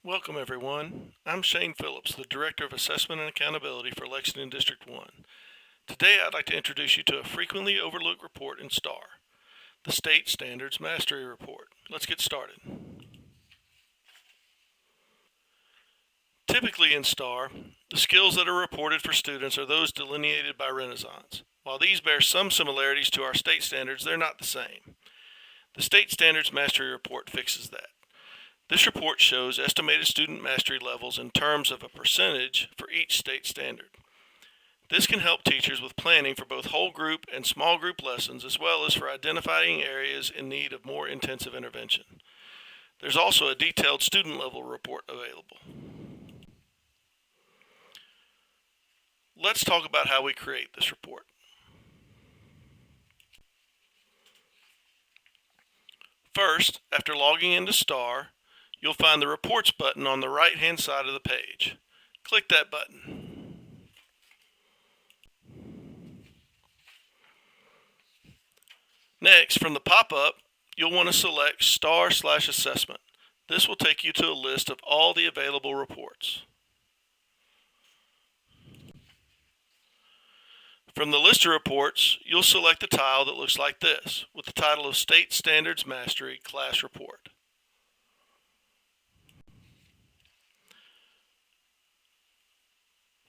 Welcome everyone. I'm Shane Phillips, the Director of Assessment and Accountability for Lexington District 1. Today I'd like to introduce you to a frequently overlooked report in STAR, the State Standards Mastery Report. Let's get started. Typically in STAR, the skills that are reported for students are those delineated by Renaissance. While these bear some similarities to our state standards, they're not the same. The State Standards Mastery Report fixes that. This report shows estimated student mastery levels in terms of a percentage for each state standard. This can help teachers with planning for both whole group and small group lessons, as well as for identifying areas in need of more intensive intervention. There's also a detailed student level report available. Let's talk about how we create this report. First, after logging into STAR, you'll find the Reports button on the right-hand side of the page. Click that button. Next, from the pop-up, you'll want to select STAR/Assessment. This will take you to a list of all the available reports. From the list of reports, you'll select the tile that looks like this, with the title of State Standards Mastery Class Report.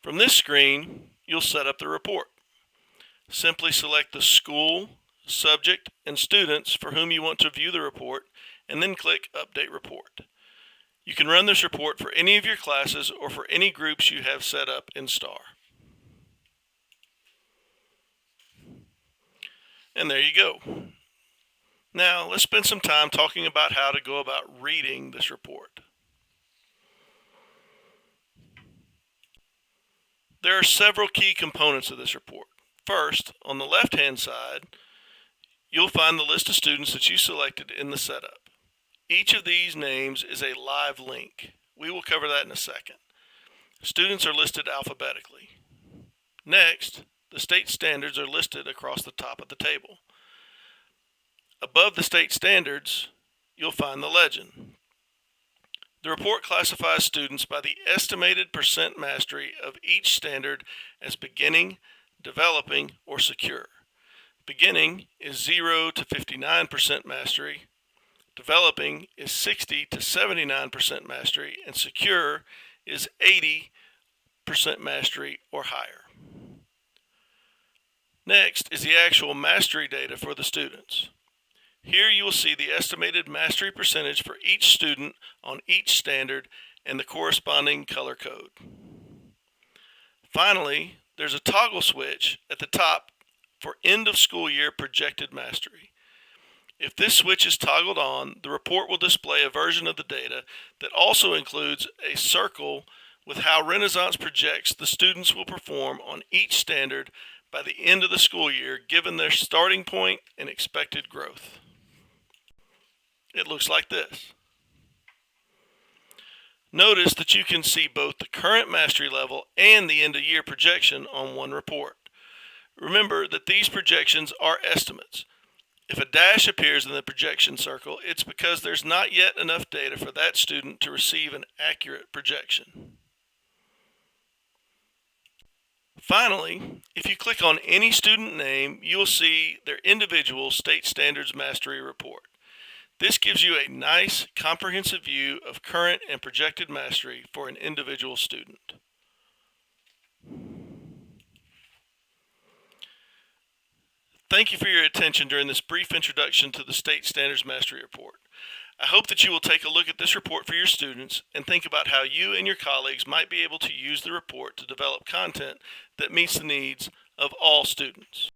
From this screen, you'll set up the report. Simply select the school, subject, and students for whom you want to view the report, and then click Update Report. You can run this report for any of your classes or for any groups you have set up in STAR. And there you go. Now, let's spend some time talking about how to go about reading this report. There are several key components of this report. First, on the left-hand side, you'll find the list of students that you selected in the setup. Each of these names is a live link. We will cover that in a second. Students are listed alphabetically. Next, the state standards are listed across the top of the table. Above the state standards, you'll find the legend. The report classifies students by the estimated percent mastery of each standard as beginning, developing, or secure. Beginning is 0 to 59% mastery, developing is 60 to 79% mastery, and secure is 80% mastery or higher. Next is the actual mastery data for the students. Here you will see the estimated mastery percentage for each student on each standard and the corresponding color code. Finally, there's a toggle switch at the top for end of school year projected mastery. If this switch is toggled on, the report will display a version of the data that also includes a circle with how Renaissance projects the students will perform on each standard by the end of the school year, given their starting point and expected growth. It looks like this. Notice that you can see both the current mastery level and the end of year projection on one report. Remember that these projections are estimates. If a dash appears in the projection circle, it's because there's not yet enough data for that student to receive an accurate projection. Finally, if you click on any student name, you'll see their individual State Standards Mastery Report. This gives you a nice, comprehensive view of current and projected mastery for an individual student. Thank you for your attention during this brief introduction to the State Standards Mastery Report. I hope that you will take a look at this report for your students and think about how you and your colleagues might be able to use the report to develop content that meets the needs of all students.